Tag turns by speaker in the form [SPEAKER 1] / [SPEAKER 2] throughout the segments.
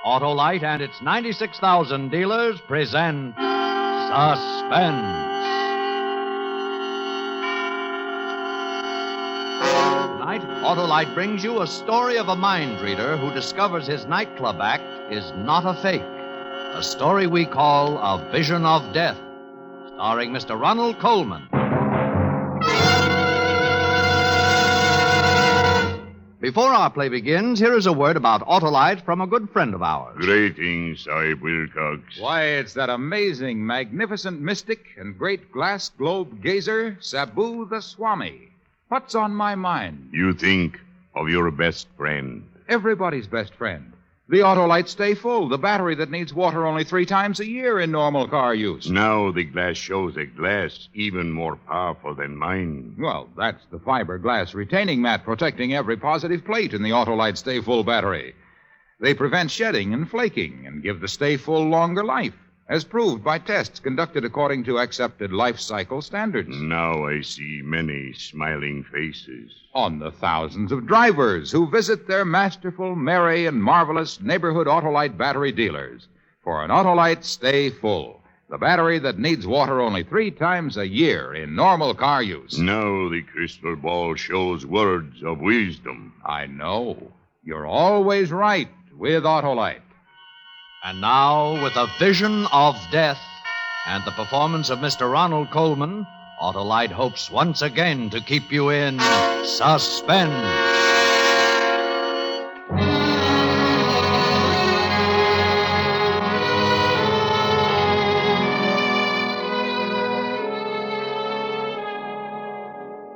[SPEAKER 1] Autolite and its 96,000 dealers present Suspense. Tonight, Autolite brings you a story of a mind reader who discovers his nightclub act is not a fake. A story we call A Vision of Death, starring Mr. Ronald Colman. Before our play begins, here is a word about Autolite from a good friend of ours.
[SPEAKER 2] Greetings, Sahib Wilcox.
[SPEAKER 3] Why, it's that amazing, magnificent mystic and great glass globe gazer, Sabu the Swami. What's on my mind?
[SPEAKER 2] You think of your best friend.
[SPEAKER 3] Everybody's best friend. The Autolite Stay Full, the battery that needs water only 3 times a year in normal car use.
[SPEAKER 2] Now the glass shows a glass even more powerful than mine.
[SPEAKER 3] Well, that's the fiberglass retaining mat protecting every positive plate in the Autolite Stay Full battery. They prevent shedding and flaking and give the Stay Full longer life, as proved by tests conducted according to accepted life cycle standards.
[SPEAKER 2] Now I see many smiling faces.
[SPEAKER 3] On the thousands of drivers who visit their masterful, merry, and marvelous neighborhood Autolite battery dealers for an Autolite Stay Full, the battery that needs water only 3 times a year in normal car use.
[SPEAKER 2] Now the crystal ball shows words of wisdom.
[SPEAKER 3] I know. You're always right with Autolite.
[SPEAKER 1] And now, with A Vision of Death and the performance of Mr. Ronald Colman, Autolite hopes once again to keep you in suspense.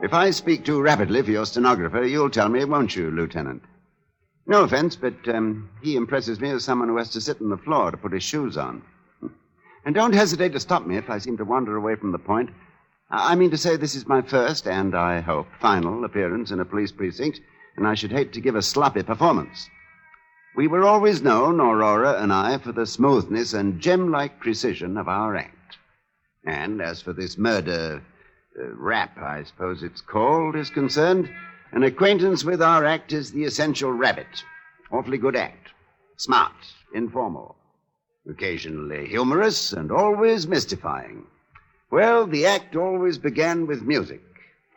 [SPEAKER 4] If I speak too rapidly for your stenographer, you'll tell me, won't you, Lieutenant? No offense, but he impresses me as someone who has to sit on the floor to put his shoes on. And don't hesitate to stop me if I seem to wander away from the point. I mean to say this is my first, and I hope final, appearance in a police precinct, and I should hate to give a sloppy performance. We were always known, Aurora and I, for the smoothness and gem-like precision of our act. And as for this murder rap, I suppose it's called, is concerned, an acquaintance with our act is the essential rabbit. Awfully good act. Smart, informal, occasionally humorous, and always mystifying. Well, the act always began with music,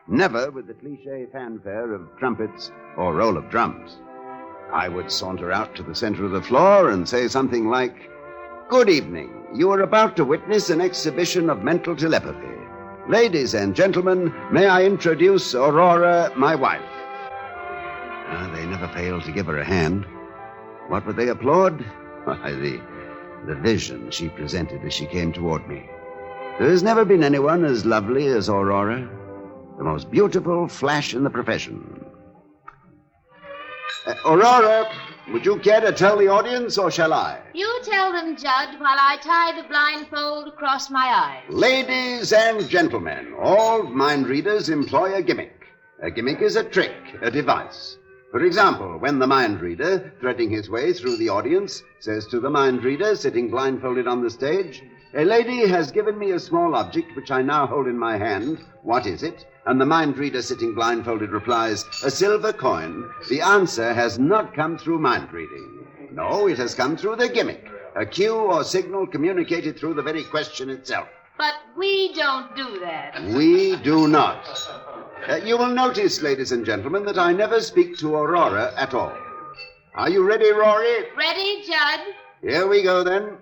[SPEAKER 4] never with the cliché fanfare of trumpets or roll of drums. I would saunter out to the center of the floor and say something like, "Good evening. You are about to witness an exhibition of mental telepathy. Ladies and gentlemen, may I introduce Aurora, my wife." They never failed to give her a hand. What would they applaud? Why, the vision she presented as she came toward me. There has never been anyone as lovely as Aurora, the most beautiful flash in the profession. Aurora, would you care to tell the audience, or shall I?
[SPEAKER 5] You tell them, Judd, while I tie the blindfold across my eyes.
[SPEAKER 4] Ladies and gentlemen, all mind readers employ a gimmick. A gimmick is a trick, a device. For example, when the mind reader, threading his way through the audience, says to the mind reader sitting blindfolded on the stage, "A lady has given me a small object which I now hold in my hand. What is it?" And the mind reader sitting blindfolded replies, "A silver coin." The answer has not come through mind reading. No, it has come through the gimmick. A cue or signal communicated through the very question itself.
[SPEAKER 5] But we don't do that.
[SPEAKER 4] We do not. You will notice, ladies and gentlemen, that I never speak to Aurora at all. Are you ready, Rory?
[SPEAKER 5] Ready, Judd?
[SPEAKER 4] Here we go, then.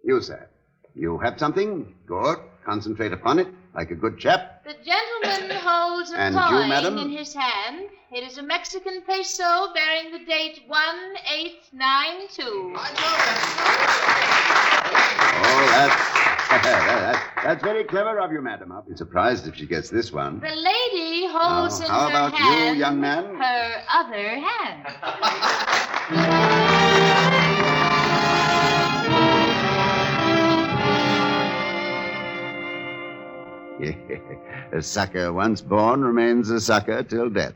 [SPEAKER 4] You, sir. You have something? Good. Concentrate upon it, like a good chap.
[SPEAKER 5] The gentleman holds a
[SPEAKER 4] And
[SPEAKER 5] coin
[SPEAKER 4] you, madam?
[SPEAKER 5] in his hand. It is a Mexican peso bearing the date 1892.
[SPEAKER 4] That's very clever of you, madam. I'll be surprised if she gets this one.
[SPEAKER 5] The lady holds in
[SPEAKER 4] how
[SPEAKER 5] her
[SPEAKER 4] about
[SPEAKER 5] hand
[SPEAKER 4] you, young man?
[SPEAKER 5] her other hand.
[SPEAKER 4] A sucker once born remains a sucker till death.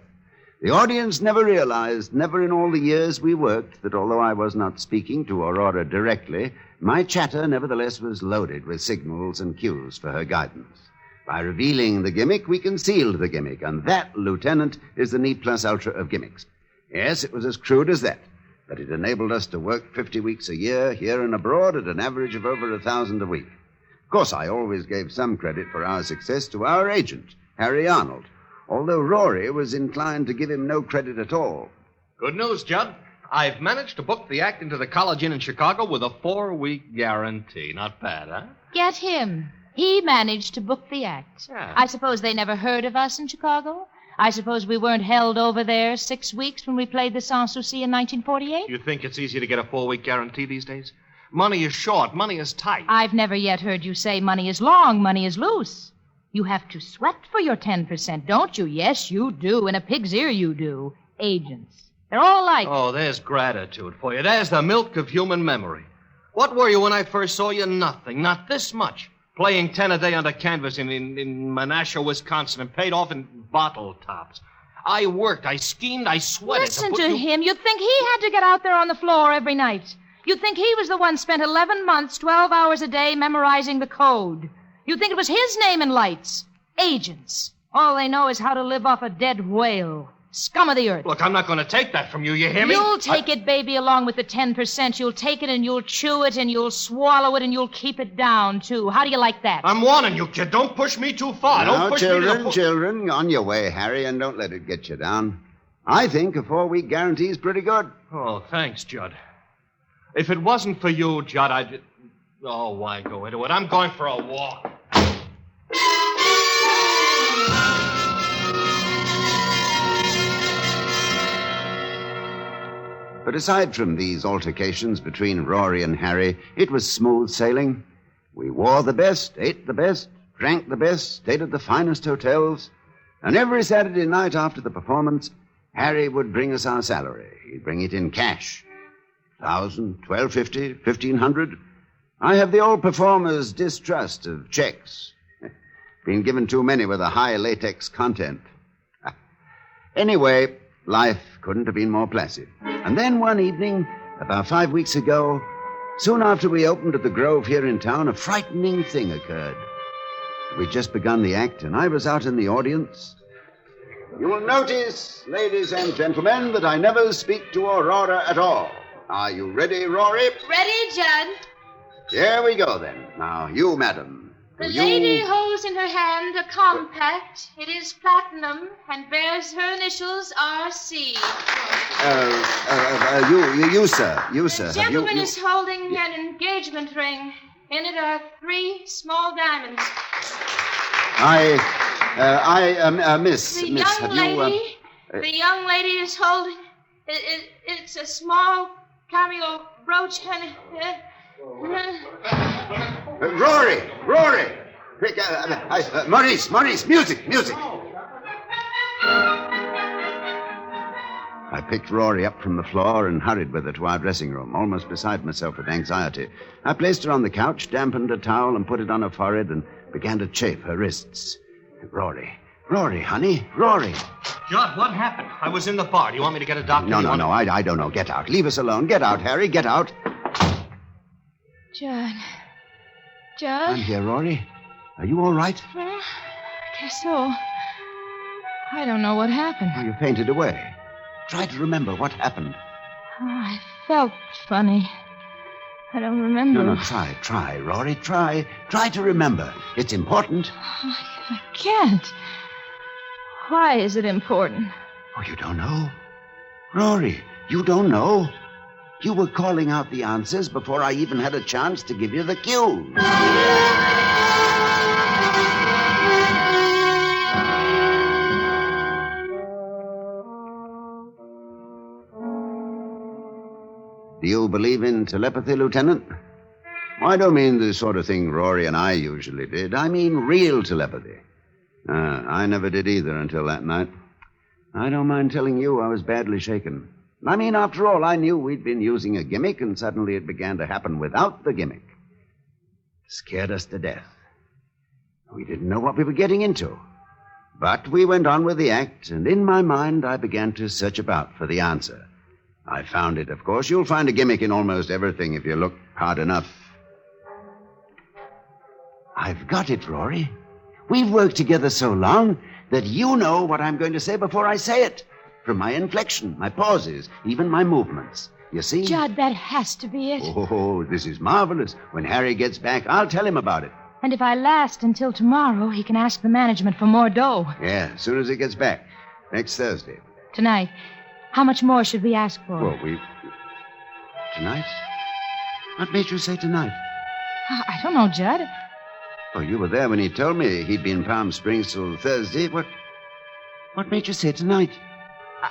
[SPEAKER 4] The audience never realized, never in all the years we worked, that although I was not speaking to Aurora directly, my chatter nevertheless was loaded with signals and cues for her guidance. By revealing the gimmick, we concealed the gimmick, and that, Lieutenant, is the neat plus ultra of gimmicks. Yes, it was as crude as that. but it enabled us to work 50 weeks a year here and abroad at an average of over 1,000 a week. Of course, I always gave some credit for our success to our agent, Harry Arnold, although Rory was inclined to give him no credit at all.
[SPEAKER 6] Good news, Judd. I've managed to book the act into the College Inn in Chicago with a 4-week guarantee. Not bad, huh?
[SPEAKER 5] Get him. He managed to book the act.
[SPEAKER 6] Yeah.
[SPEAKER 5] I suppose they never heard of us in Chicago? I suppose we weren't held over there 6 weeks when we played the Sans Souci in 1948?
[SPEAKER 6] You think it's easy to get a 4-week guarantee these days? Money is short. Money is tight.
[SPEAKER 5] I've never yet heard you say money is long, money is loose. You have to sweat for your 10%, don't you? Yes, you do. In a pig's ear, you do. Agents. They're all like...
[SPEAKER 6] Oh, there's gratitude for you. There's the milk of human memory. What were you when I first saw you? Nothing. Not this much. Playing 10 a day under canvas in Menasha, Wisconsin, and paid off in bottle tops. I worked, I schemed, I sweated.
[SPEAKER 5] Listen to him. You'd think he had to get out there on the floor every night. You'd think he was the one spent 11 months, 12 hours a day memorizing the code. You'd think it was his name in lights. Agents. All they know is how to live off a dead whale. Scum of the earth.
[SPEAKER 6] Look, I'm not going to take that from you, you hear me?
[SPEAKER 5] You'll take it, baby, along with the 10%. You'll take it and you'll chew it and you'll swallow it and you'll keep it down, too. How do you like that?
[SPEAKER 6] I'm warning you, kid. Don't push me too far.
[SPEAKER 4] Now,
[SPEAKER 6] Don't push
[SPEAKER 4] children,
[SPEAKER 6] me to...
[SPEAKER 4] children, on your way, Harry, and don't let it get you down. I think a 4-week guarantee is pretty good.
[SPEAKER 6] Oh, thanks, Judd. If it wasn't for you, Judd, I'd... Oh, why go into it? I'm going for a walk.
[SPEAKER 4] But aside from these altercations between Rory and Harry, it was smooth sailing. We wore the best, ate the best, drank the best, stayed at the finest hotels. And every Saturday night after the performance, Harry would bring us our salary. He'd bring it in cash. 1,000, 1,250, 1,500. I have the old performer's distrust of checks. Been given too many with a high latex content. Anyway, life couldn't have been more placid. And then one evening, about 5 weeks ago, soon after we opened at the Grove here in town, a frightening thing occurred. We'd just begun the act, and I was out in the audience. You will notice, ladies and gentlemen, that I never speak to Aurora at all. Are you ready, Rory?
[SPEAKER 5] Ready, Judd?
[SPEAKER 4] Here we go, then. Now, you, madam.
[SPEAKER 5] The lady holds in her hand a compact. It is platinum and bears her initials R.C.
[SPEAKER 4] You, sir. You, sir.
[SPEAKER 5] The gentleman is holding an engagement ring. In it are 3 small diamonds.
[SPEAKER 4] Miss.
[SPEAKER 5] The
[SPEAKER 4] miss,
[SPEAKER 5] young lady. The young lady is holding. It's a small cameo brooch and.
[SPEAKER 4] Rory! Quick, Maurice, music! I picked Rory up from the floor and hurried with her to our dressing room, almost beside myself with anxiety. I placed her on the couch, dampened a towel, and put it on her forehead and began to chafe her wrists. Rory, honey, Rory.
[SPEAKER 6] Judd, what happened? I was in the bar. Do you want me to get a doctor?
[SPEAKER 4] No, I don't know. Get out. Leave us alone. Get out, Harry, get out.
[SPEAKER 5] Judd.
[SPEAKER 4] I'm here, Rory. Are you all right?
[SPEAKER 5] Well, I guess so. I don't know what happened.
[SPEAKER 4] Oh, you fainted away. Try to remember what happened.
[SPEAKER 5] Oh, I felt funny. I don't remember.
[SPEAKER 4] No, try, Rory, try. Try to remember. It's important.
[SPEAKER 5] I can't. Why is it important?
[SPEAKER 4] Oh, you don't know? Rory, you don't know? You were calling out the answers before I even had a chance to give you the cue. Do you believe in telepathy, Lieutenant? I don't mean the sort of thing Rory and I usually did. I mean real telepathy. I never did either until that night. I don't mind telling you I was badly shaken. I mean, after all, I knew we'd been using a gimmick, and suddenly it began to happen without the gimmick. It scared us to death. We didn't know what we were getting into. But we went on with the act, and in my mind, I began to search about for the answer. I found it, of course. You'll find a gimmick in almost everything if you look hard enough. I've got it, Rory. We've worked together so long that you know what I'm going to say before I say it. From my inflection, my pauses, even my movements. You see?
[SPEAKER 5] Judd, that has to be it.
[SPEAKER 4] Oh, this is marvelous. When Harry gets back, I'll tell him about it.
[SPEAKER 5] And if I last until tomorrow, he can ask the management for more dough.
[SPEAKER 4] Yeah, as soon as he gets back. Next Thursday.
[SPEAKER 5] Tonight. How much more should we ask for?
[SPEAKER 4] Well, Tonight? What made you say tonight?
[SPEAKER 5] I don't know, Judd.
[SPEAKER 4] Oh, you were there when he told me he'd be in Palm Springs till Thursday. What made you say tonight?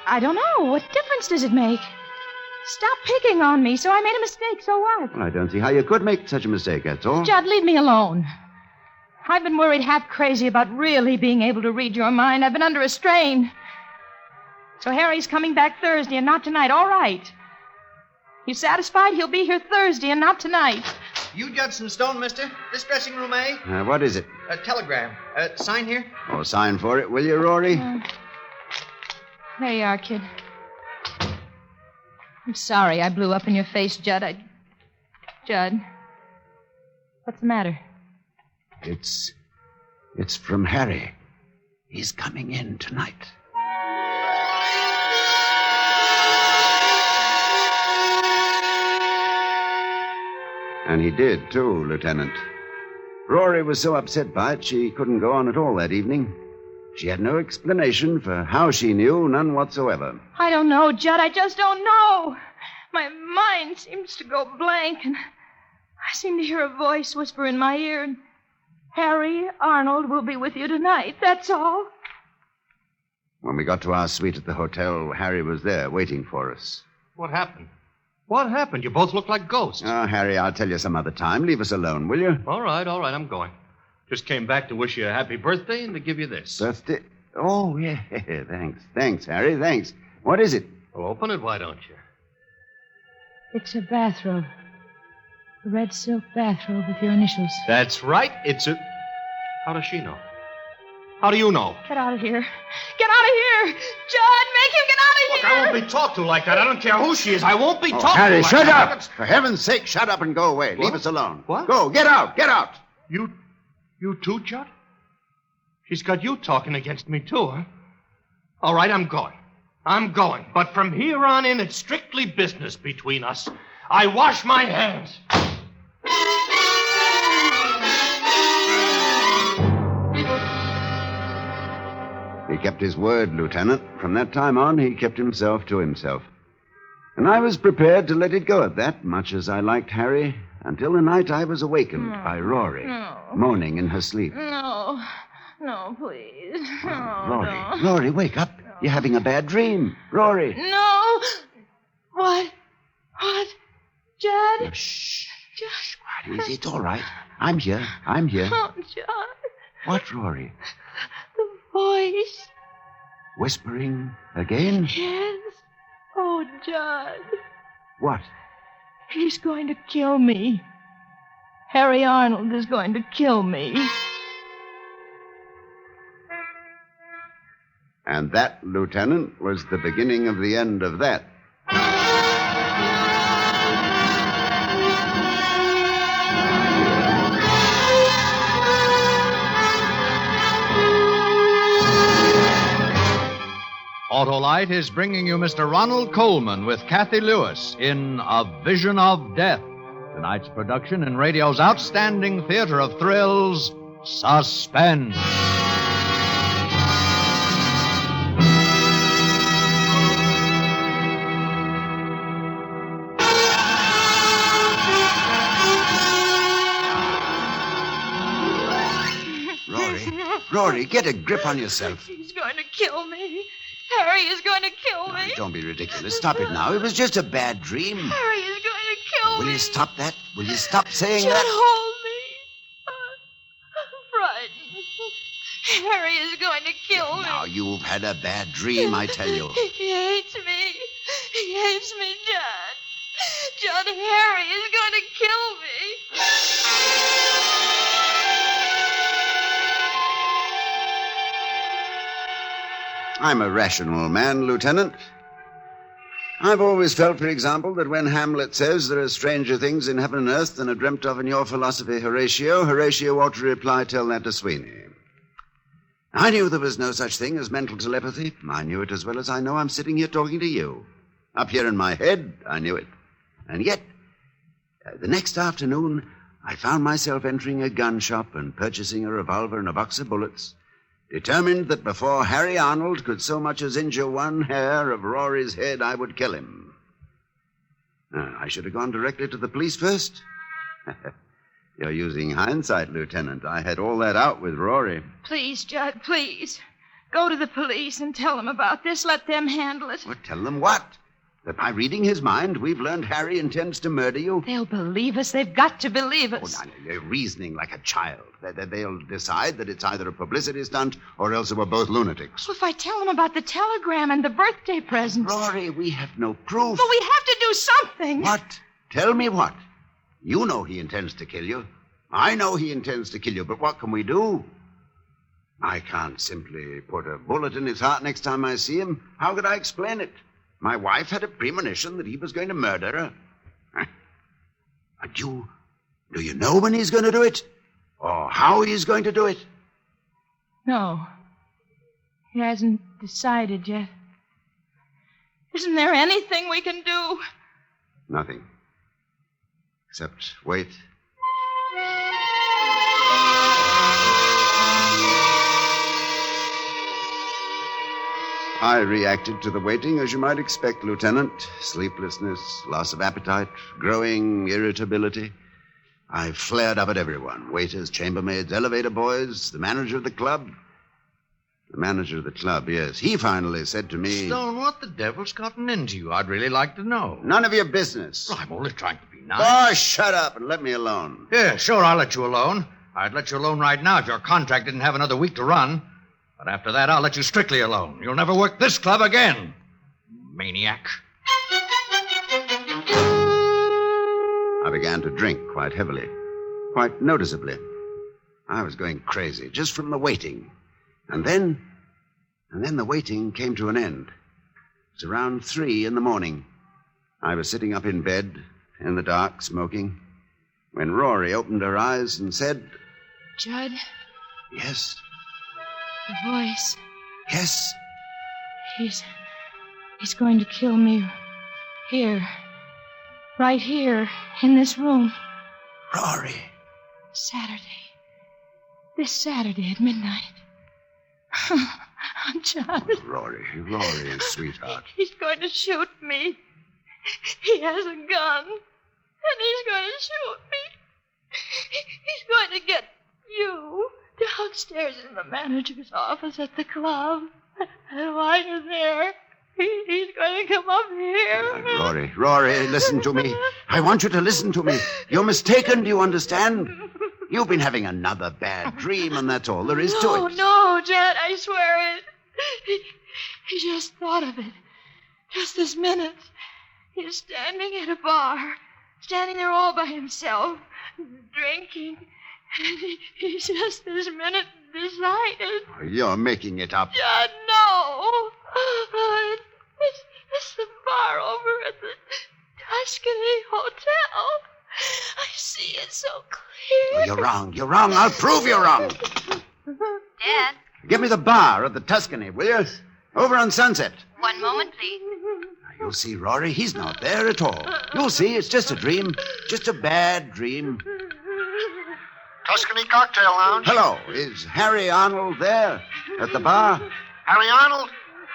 [SPEAKER 5] I don't know. What difference does it make? Stop picking on me. So I made a mistake. So what?
[SPEAKER 4] Well, I don't see how you could make such a mistake, that's all.
[SPEAKER 5] Judd, leave me alone. I've been worried half crazy about really being able to read your mind. I've been under a strain. So Harry's coming back Thursday and not tonight. All right. You satisfied? He'll be here Thursday and not tonight.
[SPEAKER 1] You Judson Stone, mister? This dressing room, eh?
[SPEAKER 4] What is it?
[SPEAKER 1] A telegram. Sign here?
[SPEAKER 4] Oh, sign for it, will you, Rory?
[SPEAKER 5] There you are, kid. I'm sorry I blew up in your face, Judd. Judd. What's the matter?
[SPEAKER 4] It's from Harry. He's coming in tonight. And he did, too, Lieutenant. Rory was so upset by it, she couldn't go on at all that evening. She had no explanation for how she knew, none whatsoever.
[SPEAKER 5] I don't know, Judd. I just don't know. My mind seems to go blank, and I seem to hear a voice whisper in my ear, and Harry Arnold will be with you tonight, that's all.
[SPEAKER 4] When we got to our suite at the hotel, Harry was there waiting for us.
[SPEAKER 6] What happened? What happened? You both look like ghosts.
[SPEAKER 4] Oh, Harry, I'll tell you some other time. Leave us alone, will you?
[SPEAKER 6] All right, I'm going. Just came back to wish you a happy birthday and to give you this.
[SPEAKER 4] Birthday? Oh, yeah. Thanks, Harry, thanks. What is it?
[SPEAKER 6] Well, open it, why don't you?
[SPEAKER 5] It's a bathrobe. A red silk bathrobe with your initials.
[SPEAKER 6] That's right. It's a... How does she know? How do you know?
[SPEAKER 5] Get out of here. Get out of here! Judd, make him get out of
[SPEAKER 6] Look,
[SPEAKER 5] here!
[SPEAKER 6] I won't be talked to like that. I don't care who she is. I won't be talked to
[SPEAKER 4] Harry,
[SPEAKER 6] like
[SPEAKER 4] shut
[SPEAKER 6] that.
[SPEAKER 4] up! For heaven's sake, shut up and go away. Leave us alone.
[SPEAKER 6] What?
[SPEAKER 4] Go, get out, get out!
[SPEAKER 6] You too, Judd? She's got you talking against me, too, huh? All right, I'm going. But from here on in, it's strictly business between us. I wash my hands.
[SPEAKER 4] He kept his word, Lieutenant. From that time on, he kept himself to himself. And I was prepared to let it go at that, much as I liked Harry, until the night I was awakened by Rory, moaning in her sleep.
[SPEAKER 5] No, please. No,
[SPEAKER 4] Rory, wake up. You're having a bad dream. Rory.
[SPEAKER 5] No. What? Judd?
[SPEAKER 4] Shh.
[SPEAKER 5] Judd.
[SPEAKER 4] Quiet, easy. It's all right. I'm here.
[SPEAKER 5] Oh, Judd.
[SPEAKER 4] What, Rory?
[SPEAKER 5] The voice.
[SPEAKER 4] Whispering again?
[SPEAKER 5] Yes. Oh, Judd.
[SPEAKER 4] What?
[SPEAKER 5] He's going to kill me. Harry Arnold is going to kill me.
[SPEAKER 4] And that, Lieutenant, was the beginning of the end of that.
[SPEAKER 1] Autolite is bringing you Mr. Ronald Coleman with Kathy Lewis in A Vision of Death. Tonight's production in radio's outstanding theater of thrills, Suspense.
[SPEAKER 4] Rory, get a grip on yourself.
[SPEAKER 5] He's going to kill me. Harry is going to kill me.
[SPEAKER 4] Don't be ridiculous. Stop it now. It was just a bad dream.
[SPEAKER 5] Harry is going to kill me.
[SPEAKER 4] Will you stop that? Will you stop saying
[SPEAKER 5] Judd,
[SPEAKER 4] that?
[SPEAKER 5] hold me. I'm frightened. Harry is going to kill me.
[SPEAKER 4] Now, you've had a bad dream, I tell you.
[SPEAKER 5] He hates me. He hates me, Judd. Judd, Harry is going to kill me.
[SPEAKER 4] I'm a rational man, Lieutenant. I've always felt, for example, that when Hamlet says there are stranger things in heaven and earth than are dreamt of in your philosophy, Horatio ought to reply, tell that to Sweeney. I knew there was no such thing as mental telepathy. I knew it as well as I know I'm sitting here talking to you. Up here in my head, I knew it. And yet, the next afternoon, I found myself entering a gun shop and purchasing a revolver and a box of bullets, determined that before Harry Arnold could so much as injure one hair of Rory's head, I would kill him. I should have gone directly to the police first. You're using hindsight, Lieutenant. I had all that out with Rory.
[SPEAKER 5] Please, Judd, please. Go to the police and tell them about this. Let them handle it.
[SPEAKER 4] Well, tell them what? That by reading his mind, we've learned Harry intends to murder you?
[SPEAKER 5] They'll believe us. They've got to believe us.
[SPEAKER 4] Oh, no, they're reasoning like a child. They'll decide that it's either a publicity stunt or else that we're both lunatics.
[SPEAKER 5] Well, if I tell them about the telegram and the birthday presents.
[SPEAKER 4] Rory, we have no proof.
[SPEAKER 5] But we have to do something.
[SPEAKER 4] What? Tell me what? You know he intends to kill you. I know he intends to kill you, but what can we do? I can't simply put a bullet in his heart next time I see him. How could I explain it? My wife had a premonition that he was going to murder her. But do you know when he's going to do it? Or how he's going to do it?
[SPEAKER 5] No. He hasn't decided yet. Isn't there anything we can do?
[SPEAKER 4] Nothing. Except wait. I reacted to the waiting as you might expect, Lieutenant. Sleeplessness, loss of appetite, growing irritability. I flared up at everyone. Waiters, chambermaids, elevator boys, the manager of the club. The manager of the club, yes. He finally said to me...
[SPEAKER 1] Stone, what the devil's gotten into you? I'd really like to know.
[SPEAKER 4] None of your business.
[SPEAKER 1] Well, I'm only trying to be nice.
[SPEAKER 4] Oh, shut up and let me alone.
[SPEAKER 1] Yeah, sure, I'll let you alone. I'd let you alone right now if your contract didn't have another week to run. But after that, I'll let you strictly alone. You'll never work this club again. Maniac.
[SPEAKER 4] I began to drink quite heavily, quite noticeably. I was going crazy just from the waiting. And then the waiting came to an end. It was around 3 a.m. I was sitting up in bed, in the dark, smoking, when Rory opened her eyes and said...
[SPEAKER 5] Judd?
[SPEAKER 4] Yes?
[SPEAKER 5] The voice.
[SPEAKER 4] Yes?
[SPEAKER 5] He's going to kill me. Here. Right here, in this room.
[SPEAKER 4] Rory.
[SPEAKER 5] Saturday. This Saturday at midnight. Judd.
[SPEAKER 4] Oh, Rory, sweetheart.
[SPEAKER 5] He's going to shoot me. He has a gun. And he's going to shoot me. He's going to get you downstairs in the manager's office at the club. And while you're there, he's going to come up here.
[SPEAKER 4] Rory, listen to me. I want you to listen to me. You're mistaken, do you understand? You've been having another bad dream, and that's all there is to it.
[SPEAKER 5] Oh, no, Judd, I swear it. He just thought of it. Just this minute. He's standing at a bar, standing there all by himself, drinking. And he just this minute decided.
[SPEAKER 4] You're making it up.
[SPEAKER 5] Judd, no. It's the bar over at the Tuscany Hotel. I see it so clear.
[SPEAKER 4] Oh, you're wrong. I'll prove you're wrong.
[SPEAKER 7] Dad?
[SPEAKER 4] Give me the bar at the Tuscany, will you? Over on Sunset.
[SPEAKER 7] One moment, please.
[SPEAKER 4] You'll see, Rory, he's not there at all. You'll see, it's just a dream. Just a bad dream.
[SPEAKER 8] Tuscany Cocktail Lounge.
[SPEAKER 4] Hello, is Harry Arnold there at the bar?
[SPEAKER 8] Harry Arnold?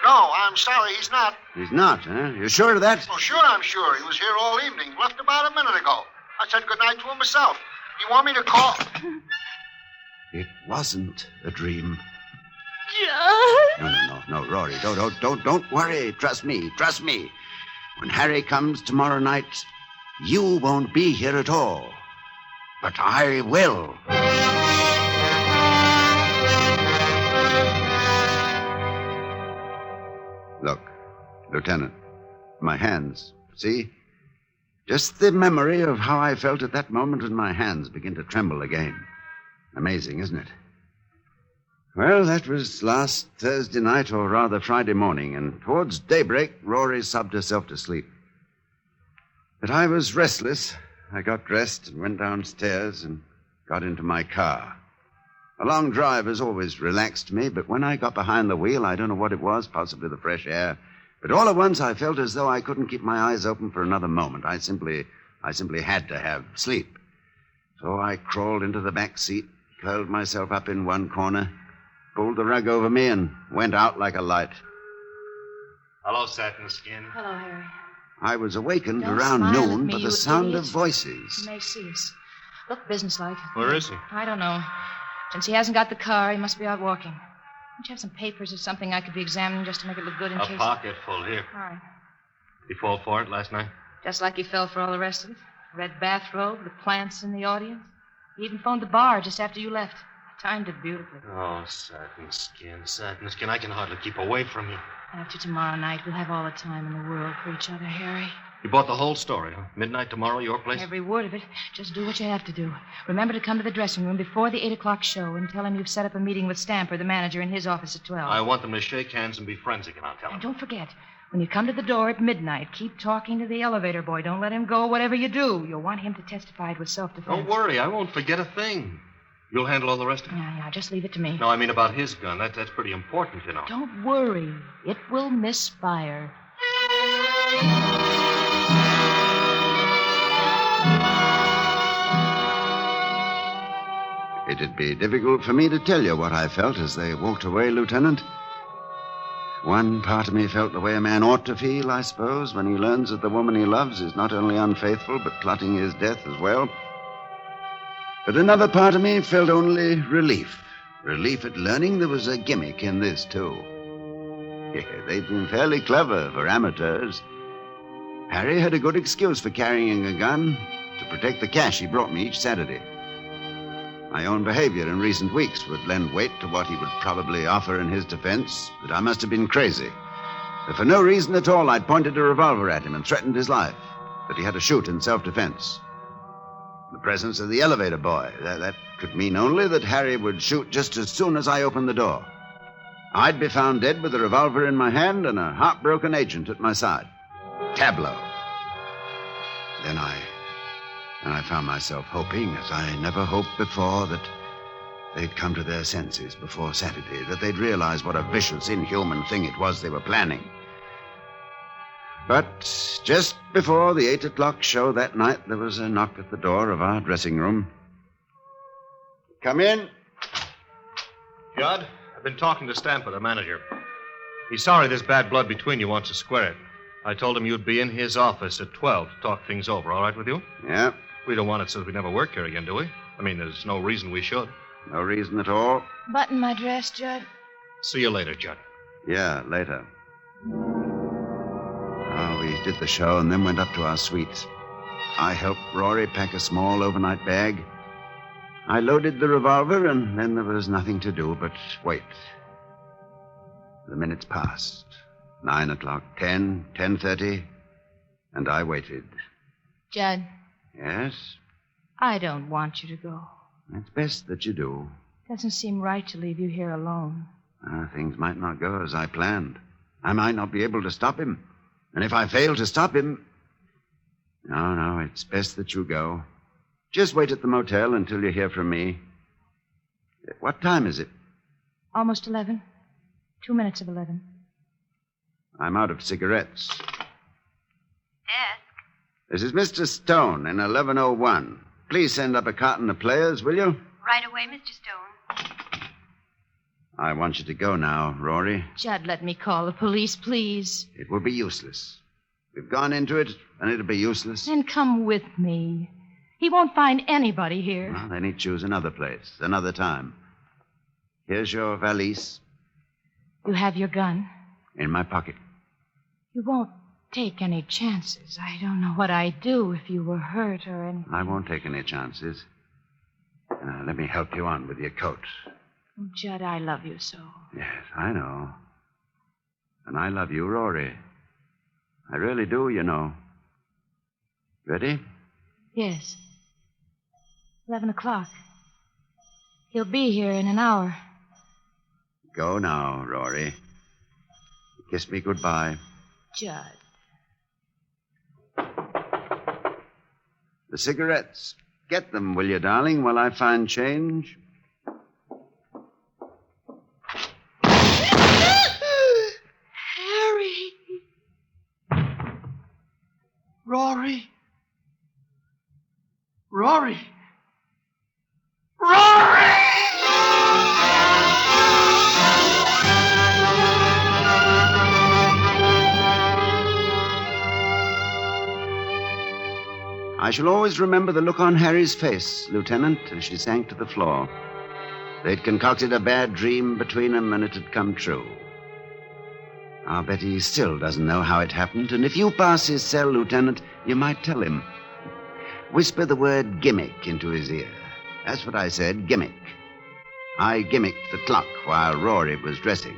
[SPEAKER 8] No, I'm sorry, he's not.
[SPEAKER 4] He's not, huh? You sure of that?
[SPEAKER 8] Oh, sure I'm sure. He was here all evening. Left about a minute ago. I said goodnight to him myself. You want me to call?
[SPEAKER 4] It wasn't a dream.
[SPEAKER 5] Judd.
[SPEAKER 4] No, Rory, don't worry. Trust me. When Harry comes tomorrow night, you won't be here at all. But I will. Look, Lieutenant, my hands, see? Just the memory of how I felt at that moment, and my hands begin to tremble again. Amazing, isn't it? Well, that was last Thursday night, or rather Friday morning, and towards daybreak, Rory sobbed herself to sleep. But I was restless. I got dressed and went downstairs and got into my car. A long drive has always relaxed me, but when I got behind the wheel, I don't know what it was, possibly the fresh air, But all at once I felt as though I couldn't keep my eyes open for another moment. I simply had to have sleep. So I crawled into the back seat, curled myself up in one corner, pulled the rug over me, and went out like a light.
[SPEAKER 6] Hello, Satin Skin.
[SPEAKER 5] Hello, Harry.
[SPEAKER 4] I was awakened
[SPEAKER 5] Don't
[SPEAKER 4] around
[SPEAKER 5] smile at
[SPEAKER 4] noon
[SPEAKER 5] me,
[SPEAKER 4] by the
[SPEAKER 5] you
[SPEAKER 4] sound
[SPEAKER 5] idiot.
[SPEAKER 4] of voices.
[SPEAKER 5] He may see us. Look businesslike.
[SPEAKER 6] Where is he?
[SPEAKER 5] I don't know. Since he hasn't got the car, he must be out walking. Don't you have some papers or something I could be examining just to make it look good in
[SPEAKER 6] A
[SPEAKER 5] case?
[SPEAKER 6] pocket full here.
[SPEAKER 5] All right.
[SPEAKER 6] He fall for it last night?
[SPEAKER 5] Just like he fell for all the rest of it. Red bathrobe, the plants in the audience. He even phoned the bar just after you left. Timed it beautifully.
[SPEAKER 6] Oh, Satin Skin. I can hardly keep away from you.
[SPEAKER 5] After tomorrow night, we'll have all the time in the world for each other, Harry.
[SPEAKER 6] You bought the whole story, huh? Midnight tomorrow, your place?
[SPEAKER 5] Every word of it. Just do what you have to do. Remember to come to the dressing room before the 8 o'clock show and tell him you've set up a meeting with Stamper, the manager, in his office at 12.
[SPEAKER 6] I want them to shake hands and be friends again, I'll tell
[SPEAKER 5] And
[SPEAKER 6] them.
[SPEAKER 5] don't forget, when you come to the door at midnight, keep talking to the elevator boy. Don't let him go, whatever you do. You'll want him to testify it was self-defense.
[SPEAKER 6] Don't worry, I won't forget a thing. You'll handle all the rest of it?
[SPEAKER 5] Yeah, just leave it to me.
[SPEAKER 6] No, I mean about his gun. That's pretty important, you know.
[SPEAKER 5] Don't worry. It will misfire.
[SPEAKER 4] It'd be difficult for me to tell you what I felt as they walked away, Lieutenant. One part of me felt the way a man ought to feel, I suppose, when he learns that the woman he loves is not only unfaithful, but plotting his death as well. But another part of me felt only relief. Relief at learning there was a gimmick in this, too. Yeah, they'd been fairly clever for amateurs. Harry had a good excuse for carrying a gun to protect the cash he brought me each Saturday. My own behavior in recent weeks would lend weight to what he would probably offer in his defense, that I must have been crazy. That for no reason at all, I'd pointed a revolver at him and threatened his life, that he had to shoot in self-defense. The presence of the elevator boy, that could mean only that Harry would shoot just as soon as I opened the door. I'd be found dead with a revolver in my hand and a heartbroken agent at my side. Tableau. Then I found myself hoping, as I never hoped before, that they'd come to their senses before Saturday, that they'd realize what a vicious, inhuman thing it was they were planning. But just before the 8 o'clock show that night, there was a knock at the door of our dressing room. Come in.
[SPEAKER 6] Judd, I've been talking to Stamper, the manager. He's sorry there's bad blood between you, wants to square it. I told him you'd be in his office at 12 to talk things over. All right with you?
[SPEAKER 4] Yeah,
[SPEAKER 6] We don't want it so we never work here again, do we? I mean, there's no reason we should.
[SPEAKER 4] no reason at all.
[SPEAKER 5] Button my dress, Judd.
[SPEAKER 6] See you later, Judd.
[SPEAKER 4] Yeah, later. Oh, we did the show and then went up to our suites. I helped Rory pack a small overnight bag. I loaded the revolver, and then there was nothing to do but wait. The minutes passed. 9 o'clock, 10, 10:30, and I waited.
[SPEAKER 5] Judd,
[SPEAKER 4] Yes?
[SPEAKER 5] I don't want you to go.
[SPEAKER 4] It's best that you do.
[SPEAKER 5] Doesn't seem right to leave you here alone.
[SPEAKER 4] Things might not go as I planned. I might not be able to stop him. And if I fail to stop him... No, it's best that you go. Just wait at the motel until you hear from me. What time is it?
[SPEAKER 5] Almost 11. 2 minutes of 11.
[SPEAKER 4] I'm out of cigarettes.
[SPEAKER 7] Desk.
[SPEAKER 4] This is Mr. Stone in 1101. Please send up a carton of Players, will you?
[SPEAKER 7] Right away, Mr. Stone.
[SPEAKER 4] I want you to go now, Rory.
[SPEAKER 5] Judd, let me call the police, please.
[SPEAKER 4] It will be useless. We've gone into it, and it'll be useless.
[SPEAKER 5] Then come with me. He won't find anybody here.
[SPEAKER 4] Well, then he'd choose another place, another time. Here's your valise
[SPEAKER 5] You have your gun.
[SPEAKER 4] in my pocket.
[SPEAKER 5] You won't take any chances. I don't know what I'd do if you were hurt or anything.
[SPEAKER 4] I won't take any chances. Let me help you on with your coat.
[SPEAKER 5] Oh, Judd, I love you so.
[SPEAKER 4] Yes, I know. And I love you, Rory. I really do, you know. Ready?
[SPEAKER 5] Yes. 11 o'clock. He'll be here in an hour.
[SPEAKER 4] Go now, Rory. Kiss me goodbye.
[SPEAKER 5] Judd.
[SPEAKER 4] The cigarettes. Get them, will you, darling, while I find change?
[SPEAKER 5] Harry.
[SPEAKER 6] Rory. Rory. Rory!
[SPEAKER 4] I shall always remember the look on Harry's face, Lieutenant, as she sank to the floor. They'd concocted a bad dream between them, and it had come true. I'll bet he still doesn't know how it happened, and if you pass his cell, Lieutenant, you might tell him. Whisper the word gimmick into his ear. That's what I said, gimmick. I gimmicked the clock while Rory was dressing.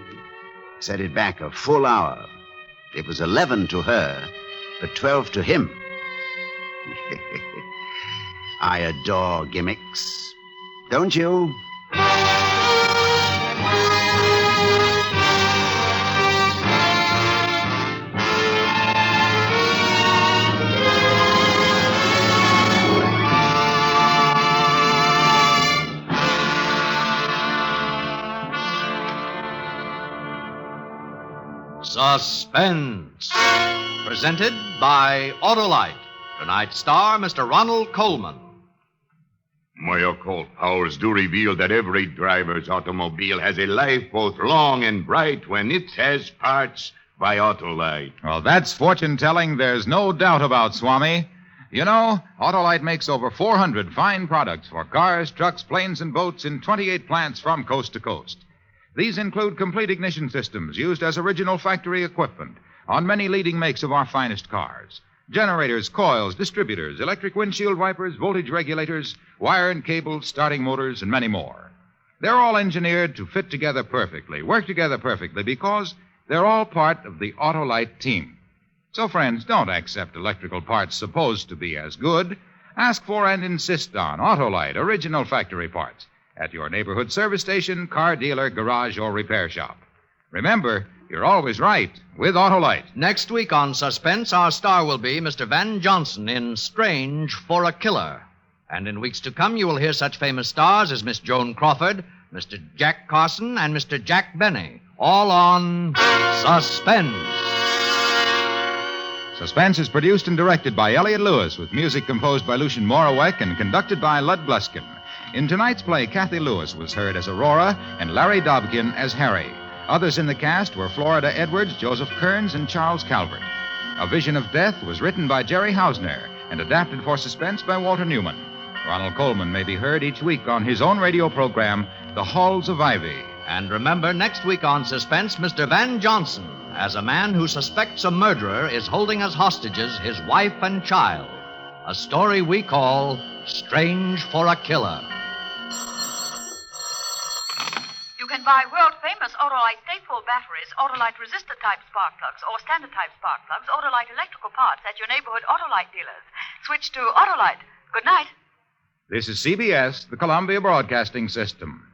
[SPEAKER 4] Set it back a full hour. It was 11 to her, but 12 to him. I adore gimmicks. Don't you?
[SPEAKER 1] Suspense. Presented by Autolite. Tonight's star, Mr. Ronald Coleman.
[SPEAKER 2] My occult powers do reveal that every driver's automobile has a life both long and bright when it has parts by Autolite.
[SPEAKER 3] Well, that's fortune-telling there's no doubt about, Swami. You know, Autolite makes over 400 fine products for cars, trucks, planes, and boats in 28 plants from coast to coast. These include complete ignition systems used as original factory equipment on many leading makes of our finest cars. Generators, coils, distributors, electric windshield wipers, voltage regulators, wire and cable, starting motors, and many more. They're all engineered to fit together perfectly, work together perfectly, because they're all part of the Autolite team. So, friends, don't accept electrical parts supposed to be as good. Ask for and insist on Autolite original factory parts at your neighborhood service station, car dealer, garage, or repair shop. Remember, you're always right with Autolite.
[SPEAKER 1] Next week on Suspense, our star will be Mr. Van Johnson in Strange for a Killer. And in weeks to come, you will hear such famous stars as Miss Joan Crawford, Mr. Jack Carson, and Mr. Jack Benny, all on Suspense.
[SPEAKER 3] Suspense is produced and directed by Elliot Lewis, with music composed by Lucien Morawek and conducted by Lud Bluskin. In tonight's play, Kathy Lewis was heard as Aurora and Larry Dobkin as Harry. Others in the cast were Florida Edwards, Joseph Kearns, and Charles Calvert. A Vision of Death was written by Jerry Hausner and adapted for Suspense by Walter Newman. Ronald Coleman may be heard each week on his own radio program, The Halls of Ivy.
[SPEAKER 1] And remember, next week on Suspense, Mr. Van Johnson, as a man who suspects a murderer is holding as hostages his wife and child. A story we call Strange for a Killer.
[SPEAKER 9] You can buy world-famous Autolite Stay-Full batteries, Autolite resistor-type spark plugs, or standard-type spark plugs, Autolite electrical parts at your neighborhood Autolite dealers. Switch to Autolite. Good night.
[SPEAKER 3] This is CBS, the Columbia Broadcasting System.